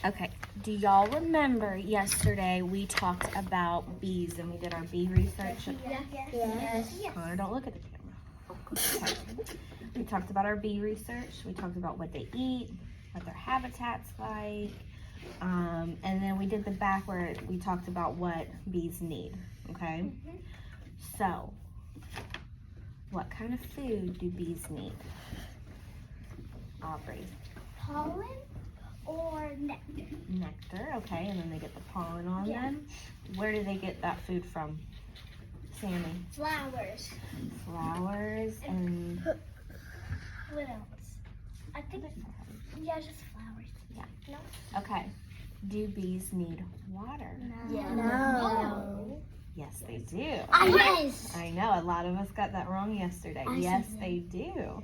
Okay, do y'all remember yesterday we talked about bees and we did our bee research? Yes. Connor, don't look at the camera. Okay. We talked about our bee research. We talked about what they eat, what their habitat's like. And then we did the back where we talked about what bees need, okay? So, what kind of food do bees need? Aubrey. Pollen or nectar? Nectar, okay, and then they get the pollen on them. Where do they get that food from? Sammy. Flowers. Flowers and What else? I think, just flowers. Yeah. No? okay. Do bees need water? No. Yes, they do. Yes. I know, a lot of us got that wrong yesterday. Yes, they do.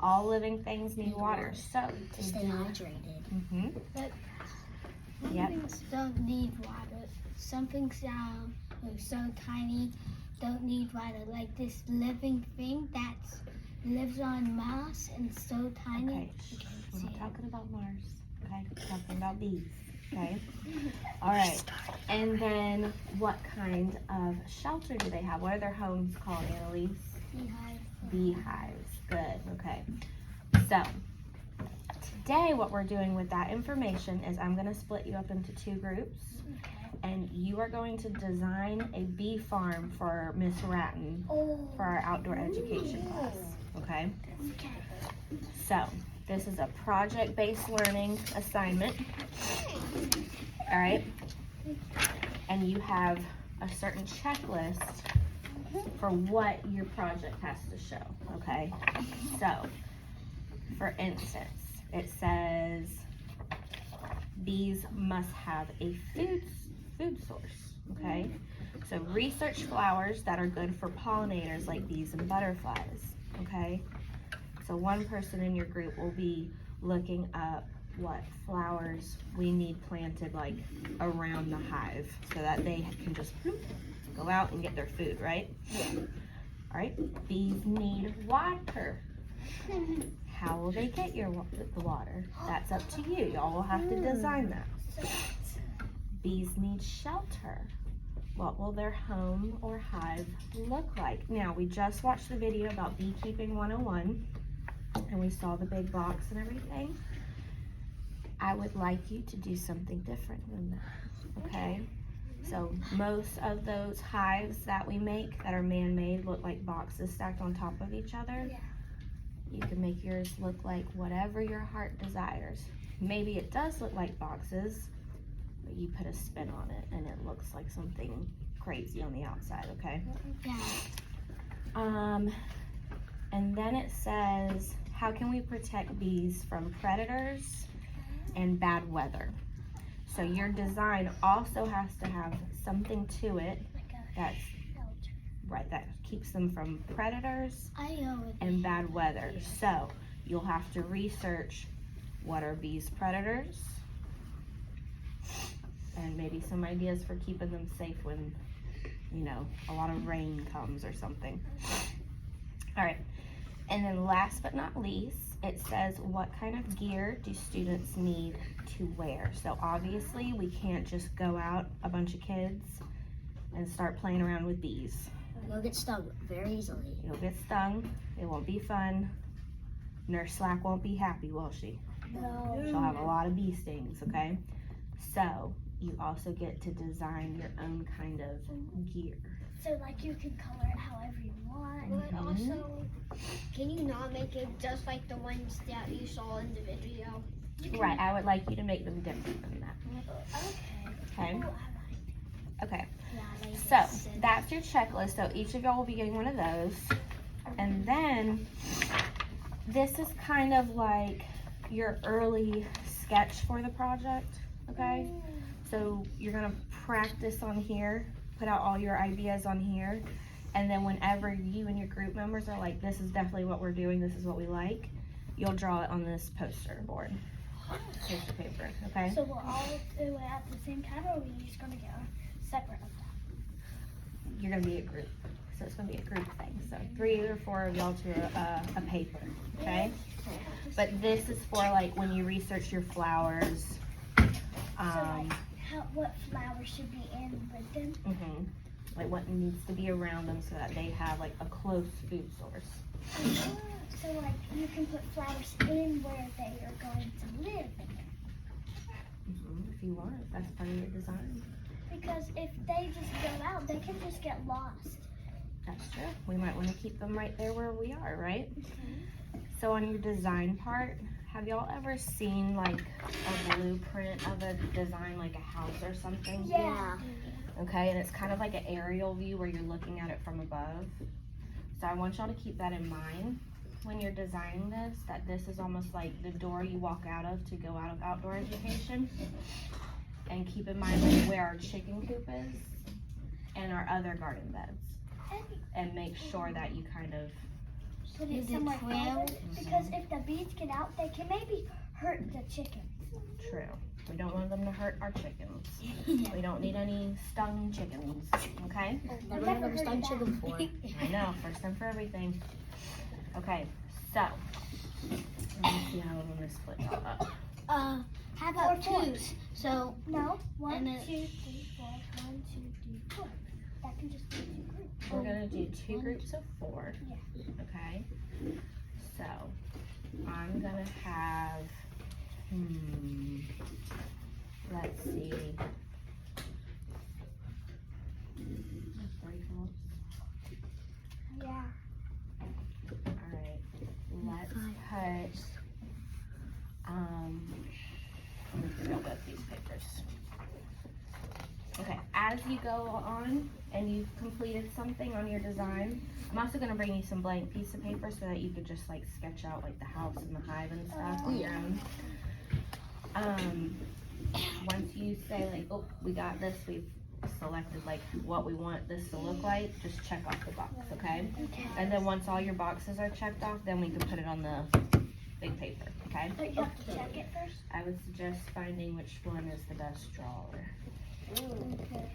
All living things need water. So, To stay hydrated. Yep. Things don't need water. Some things are so tiny don't need water. Like this living thing that lives on Mars and so tiny. Okay, we're not talking about Mars. Okay, we're talking about bees. Okay. All right. And then, what kind of shelter do they have? What are their homes called, Annalise? Beehives. Good. Okay. So, today what we're doing with that information is I'm going to split you up into two groups. And you are going to design a bee farm for Miss Ratton for our outdoor education class. Okay? So, this is a project-based learning assignment. All right? And you have a certain checklist for what your project has to show. Okay? So, for instance, it says bees must have a food source, okay? So research flowers that are good for pollinators like bees and butterflies, okay? So one person in your group will be looking up what flowers we need planted like around the hive so that they can just go out and get their food, right? All right, bees need water. How will they get the water? That's up to you. Y'all will have to design that. Bees need shelter. What will their home or hive look like? Now, we just watched the video about Beekeeping 101, and we saw the big box and everything. I would like you to do something different than that, okay? So most of those hives that we make that are man-made look like boxes stacked on top of each other. You can make yours look like whatever your heart desires. Maybe it does look like boxes, but you put a spin on it and it looks like something crazy on the outside, okay? And then it says, how can we protect bees from predators and bad weather? So your design also has to have something to it that's right, that keeps them from predators and bad weather. So you'll have to research what are bees' predators and maybe some ideas for keeping them safe when, you know, a lot of rain comes or something. All right, and then last but not least, it says what kind of gear do students need to wear? So obviously we can't just go out, a bunch of kids, and start playing around with bees. You'll get stung very easily. You'll get stung, it won't be fun. Nurse Slack won't be happy, will she? No. She'll have a lot of bee stings, okay? So you also get to design your own kind of gear. So like you can color it however you want. But also, can you not make it just like the ones that you saw in the video? Right, I would like you to make them different than that. Okay? Okay. So that's your checklist. So each of y'all will be getting one of those. And then this is kind of like your early sketch for the project, okay? So you're gonna practice on here, put out all your ideas on here, and then whenever you and your group members are like, this is definitely what we're doing, this is what we like, you'll draw it on this poster board, poster paper, okay? So we'll all do it at the same time, or are we just gonna get separate of that? You're gonna be a group, so it's gonna be a group thing. So 3 or 4 of y'all to a paper, okay? But this is for like when you research your flowers, what flowers should be in with them. Mm-hmm. Like what needs to be around them so that they have like a close food source. So like you can put flowers in where they are going to live. If you want, if that's part of your design. Because if they just go out, they can just get lost. That's true. We might want to keep them right there where we are, right? So on your design part, have y'all ever seen like a blueprint of a design, like a house or something? Yeah. Okay, and it's kind of like an aerial view where you're looking at it from above. So I want y'all to keep that in mind when you're designing this, that this is almost like the door you walk out of to go out of outdoor education. And keep in mind like where our chicken coop is and our other garden beds. And make sure that you kind of Put it somewhere private, because if the bees get out, they can maybe hurt the chickens. true. We don't want them to hurt our chickens. We don't need any stung chickens, okay? Never never heard of heard stung of chicken before. I know, first time for everything. Okay, so let me see how I'm gonna split y'all up. How about Four. twos? So no, 1, 2, 3, 4. 1, 2, 3, 4. That can just be 2 groups. We're gonna do 2 groups of 4. Yeah. Okay. So I'm gonna have let's see. Yeah. Alright. Let's put let me fill both these papers. Okay, as you go on and you've completed something on your design, I'm also going to bring you some blank piece of paper so that you could just like sketch out like the house and the hive and stuff on your own. Once you say like, oh, we got this, we've selected like what we want this to look like, just check off the box, okay? And then once all your boxes are checked off, then we can put it on the big paper, okay? But you have to check it first. I would suggest finding which one is the best drawer.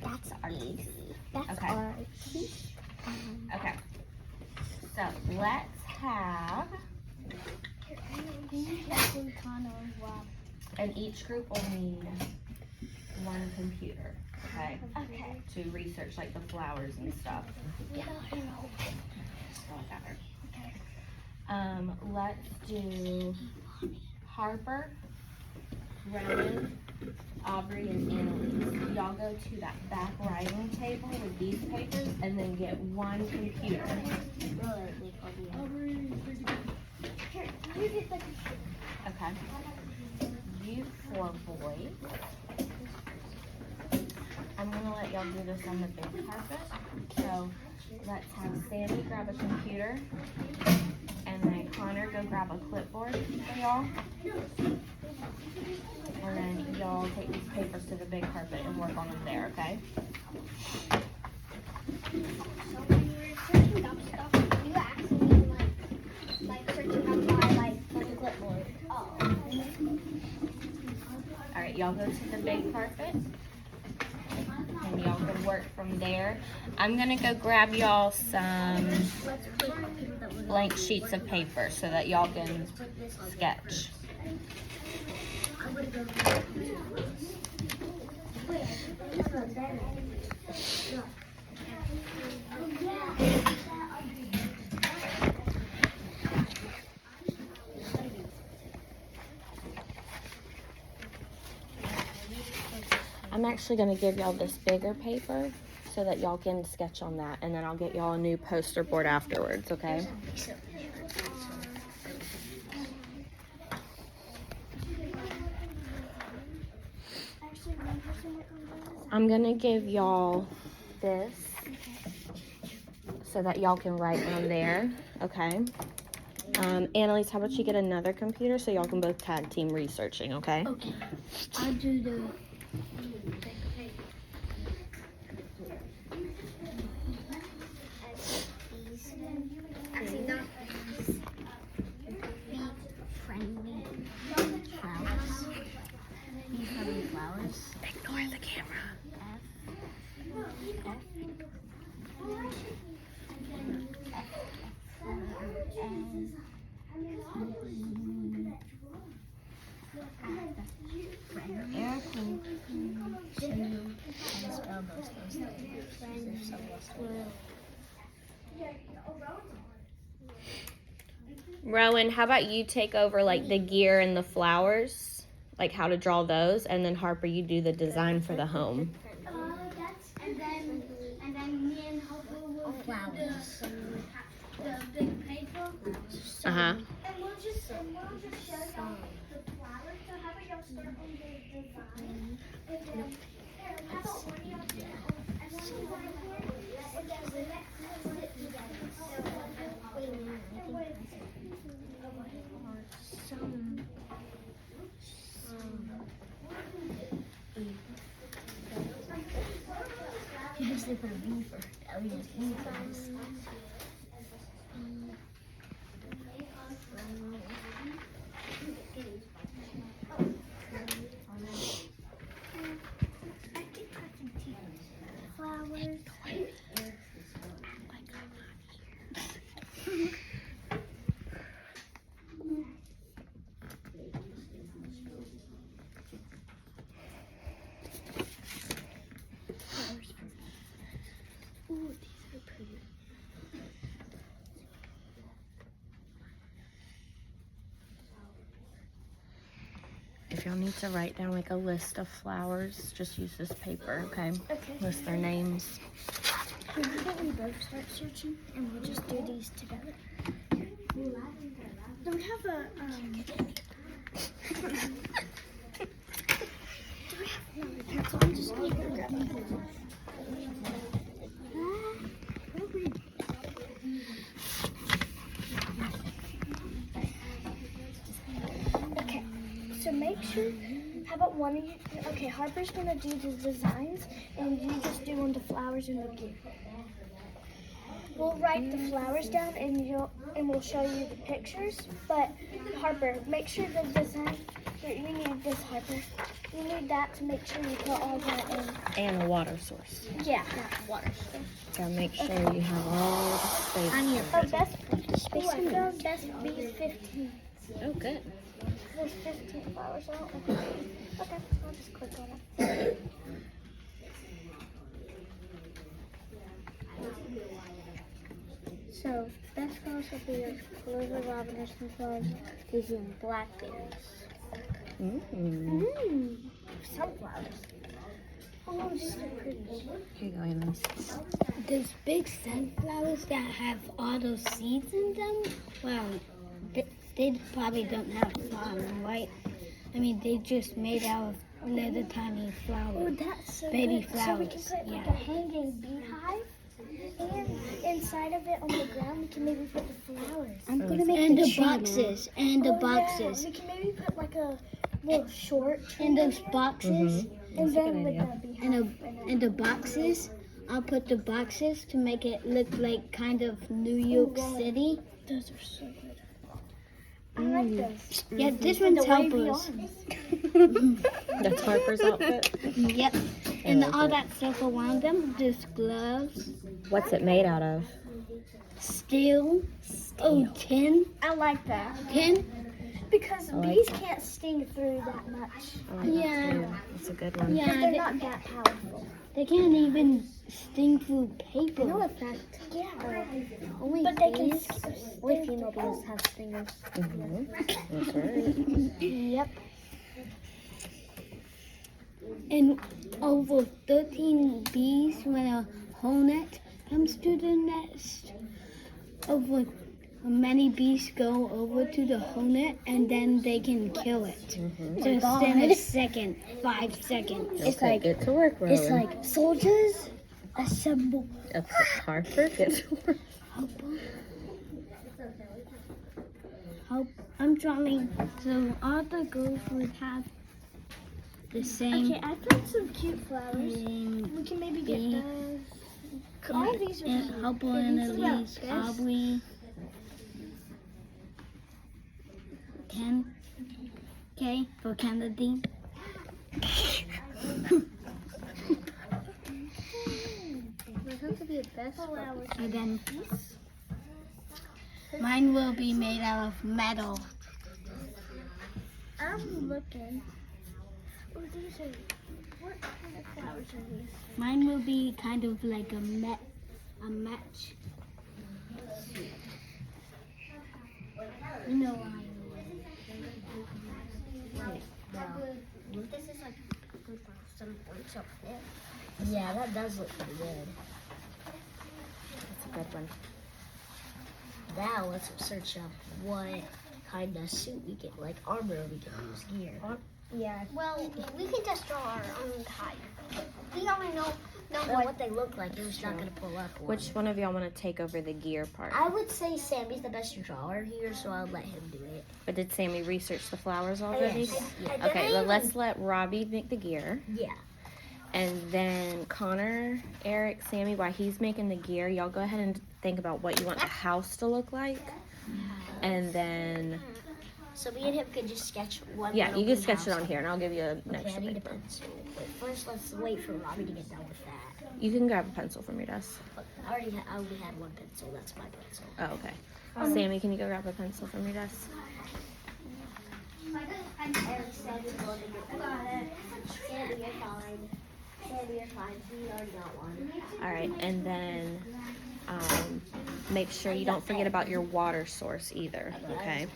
That's Artsy. That's Okay. artsy. Okay. So let's have, and each group will need 1 computer, okay? Okay. To research like the flowers and stuff. Let's do Harper, Rowan, Aubrey, and Annalise. Y'all go to that back writing table with these papers and then get 1 computer. Here, you get the computer. Okay. You 4 boys. I'm gonna let y'all do this on the big carpet. So let's have Sandy grab a computer. And then Connor go grab a clipboard for y'all. And then y'all take these papers to the big carpet and work on them there, okay? So when you were searching up stuff, you actually like searching up my like clipboard. Oh. Alright, y'all go to the big carpet. And y'all can work from there. I'm gonna go grab y'all some blank sheets of paper so that y'all can sketch. I'm actually gonna give y'all this bigger paper so that y'all can sketch on that, and then I'll get y'all a new poster board afterwards, okay? I'm gonna give y'all this so that y'all can write on there, okay? Annalise, how about you get another computer so y'all can both tag team researching, okay? Okay. I'll do the. Actually, not these. Be friendly flowers. Be friendly flowers. Ignore the camera. Friendly. compost those things. They're so useful. Rowan, how about you take over like the gear and the flowers, like how to draw those, and then Harper, you do the design for the home. And then me and Harper will Flowers. the big paper. Uh huh. And we'll just show y'all the flowers. So how about y'all start on the design? And then how about one of y'all start on and then we want to and then the next one sit together. Yes, they put a B for LED guys. Flowers. Ooh, these are pretty. If y'all need to write down like a list of flowers, just use this paper, okay? Okay. List their names. How about we both start searching and we'll just do these together? Do we have a do we have no pencil? I'm just gonna go grab my pencil. Okay, so make sure, how about one of you, okay, Harper's gonna do the designs and you just do on the flowers and the gear. We'll write the flowers down and we'll show you the pictures, but Harper, make sure the design, here, you need this, Harper. You need that to make sure you put all that in. And a water source. Yeah, water. Gotta make sure you have all the space. I need Oh, best B is 15. Oh, good. There's 15 flowers out. Okay, I'll just click on it. So, best flowers will be yours. Clover, robin, or sunflowers. These are blackberries. Sunflowers. Oh, they're so pretty. Here you go, Anna. Those big sunflowers that have all those seeds in them, well, they probably don't have flowers, right? I mean, they just made out of little tiny Oh, flowers. that's so Baby good. So we can flowers, put like yeah. a hanging beehive, and inside of it on the ground we can maybe put the flowers. I'm gonna make and the boxes, and the Oh, boxes, yeah. We can maybe put like a little short tree and those in there, boxes, and then good with idea. the beehive. and the boxes. I'll put the boxes to make it look like kind of New York wow. City. Those are so good. I like those. Yeah, this And one's the wavy helpers. arms. That's Harper's outfit. Yep. And like all it. that stuff around them, just gloves, What's it made out of? steel, oh, tin, I like that because I like bees that. can't sting through that much. I like Yeah. that too. That's a good one. Yeah, They're not that powerful. they can't even sting through paper. No effect. Yeah. Only But they can. bees, Only female bees have stingers. That's right. Yep. and over 13 bees when a hornet comes to the nest. Over many bees go over to the hornet and then they can kill it. Just in a second, 5 seconds. It's like Get to work, Rowan. it's like soldiers assemble. Harper, get to work. Hope I'm drawing so all the girls would have the same. Okay, I found some cute flowers. name. We can maybe get Bee. those. All of these are And cute. Hopper Okay, and these are about Elise, this. Aubrey, Ken, K for Kennedy. Those have to be the best flowers. And then mine will be made out of metal. I'm looking. these are, what kind of flowers are these? Mine will be kind of like a match. You know why? This is like good for some points up there. Yeah, that does look pretty good. That's a good one. Now let's search up what kind of suit we can, like armor we can use gear. Yeah. Well, we can just draw our own type. We already know What they look like, it was not going to pull up one. Which one of y'all want to take over the gear part? I would say Sammy's the best drawer here, so I'll let him do it. But did Sammy research the flowers already? Yes. Okay, well, let's let Robbie make the gear. Yeah. And then Connor, Eric, Sammy, while he's making the gear, y'all go ahead and think about what you want the house to look like. And then, So me and him could just sketch one. yeah, little you can wee sketch house. it on here, and I'll give you an Okay, I extra need a paper. pencil. Wait, first let's wait for Robbie to get done with that. You can grab a pencil from your desk. I only had one pencil. That's my pencil. Oh, okay. Sammy, can you go grab a pencil from your desk? Eric said to go to get Sandy, you're fine. Sandy, you're fine. He already got one. All right, and then make sure you don't forget about your water source either, okay?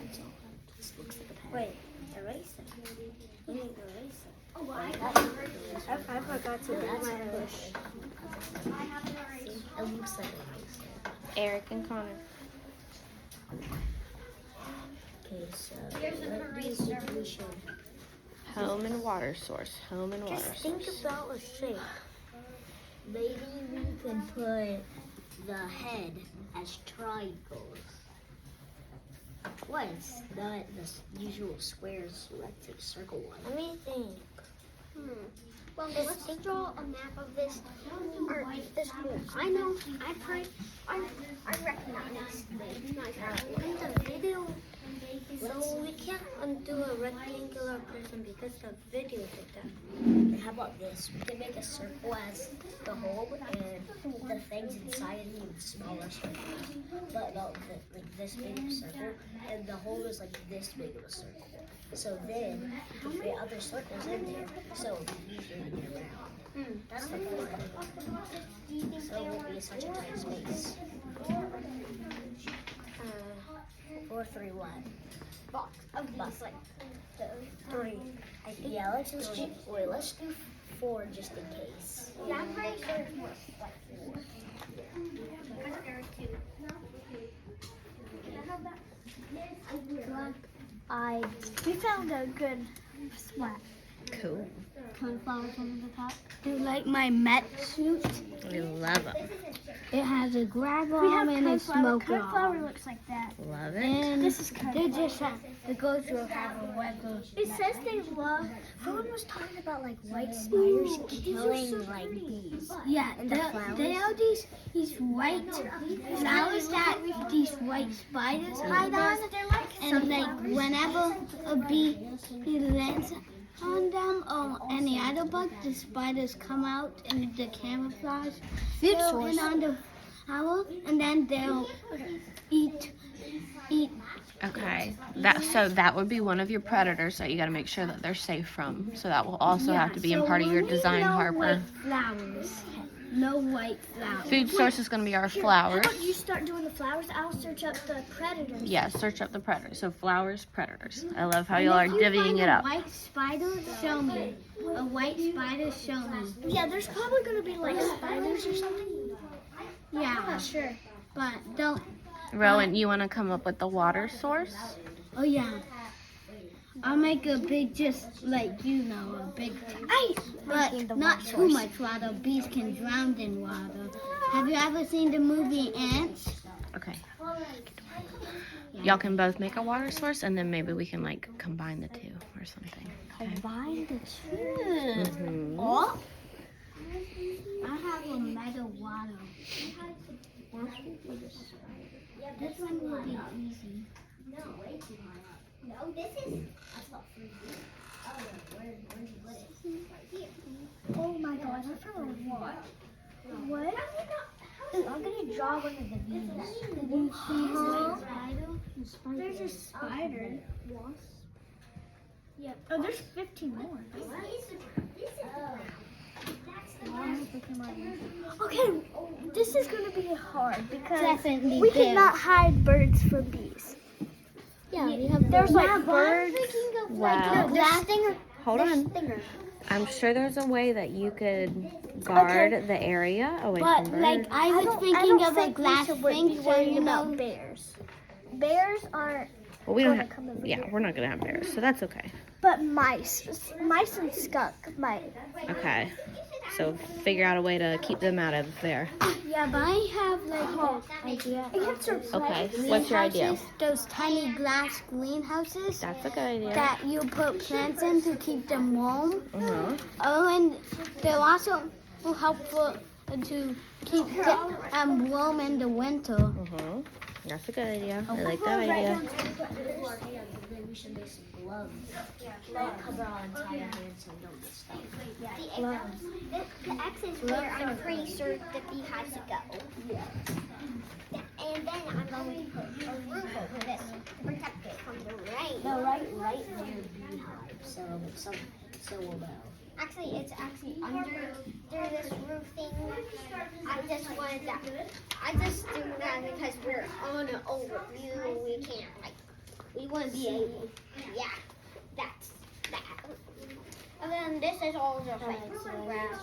This looks like a pen. Wait, eraser. We need eraser. Oh, well, I forgot to do That's my a bush. I have an eraser. It looks like an eraser. Eric and Connor. Okay, so Here's an what do you eraser. think we should? Home and water source. Home and water Just think source. about a shape. Maybe we can put the head as triangles. What? It's not the usual squares, rectangle, circle one. Let me think. Well, let's draw a map of this, or this pool. I know, I recognize in the video. So we can't undo a rectangular person because the video did that. How about this? We can make a circle as the hole and the things inside it even smaller circles. But no, like this big of a circle, and the hole is like this big of a circle. So then we can fit other circles in there, so it'll be easier to get around. That's the point. So it won't be such a tight space. 4, 3, 1. Box of these, like the 3. I think. Yeah, let's just do 4 just in case. Yeah, I'm pretty sure it's more like 4. Because there are 2. We found a good spot. Cool. Sunflowers on the top. Do you like my Met suit? We love them. It has a grab arm and a smoke Cornflower arm. looks like that. Love it. And This is they just have, the ghosts will have a regular. It says they love. Someone was talking about like white spiders killing like bees. Yeah, And the flowers? they are these white flowers that these white spiders hide on. And like whenever a bee lands on them or any other bug, the spiders come out in the camouflage and on the flower, and then they'll eat. Okay, that would be one of your predators that you got to make sure that they're safe from. So that will also have to be in part of your design, Harper. Flowers. No white flowers. Food source is going to be our flowers. How about you start doing the flowers? I'll search up the predators. Yeah, search up the predators. So flowers, predators. I love how y'all And are if you divvying find it a up. White spider, show me. A white spider, show me. Yeah, there's probably gonna be like spiders or something. I'm Yeah, not sure. but don't. Rowan, you want to come up with the water source? Oh yeah. I'll make a big, just like a big. But not too much water. Bees can drown in water. Have you ever seen the movie Ants? Okay. Y'all can both make a water source, and then maybe we can like combine the two or something. Okay. Combine the two. Mhm. Oh. I have a metal water. This one will be easy. No, this is. Oh my gosh, I found a lot. What? Ooh, I'm gonna draw one of the bees. There's a spider. Wasp. Yeah. Oh, there's 15 more. Okay, this is gonna be hard because Definitely we bears. cannot hide birds from bees. Yeah, we have There's like yeah, birds. Wow. No, there's stinger. Hold there's on. Stingers. I'm sure there's a way that you could guard the area away But from birds. like I was I thinking don't of a think glass we should be thing, so worried you about know. bears. Bears aren't. Well, we don't gonna have. come over Yeah, here. we're not gonna have bears, so that's okay. But mice and skunk might. Okay. So figure out a way to keep them out of there. Yeah, but I have like an idea. Okay. What's your idea? Greenhouses, those tiny glass greenhouses That's a good idea. that you put plants in to keep them warm. Uh-huh. Oh, and they're also helpful to keep them warm in the winter. Uh-huh. That's a good idea. I like that idea. Then we should make some gloves. Like cover our entire hands so we don't get stuck. The X is where I'm pretty sure the bee has to go. Yeah. And then I'm going to put a roof over this to protect it from the rain. No, right near the beehive, so we'll know. Actually, it's actually under this roof thing. I just wanted that. I just do that because we're on an overview. We can't we want to be able. Yeah, that's that. And then this is all just like grass.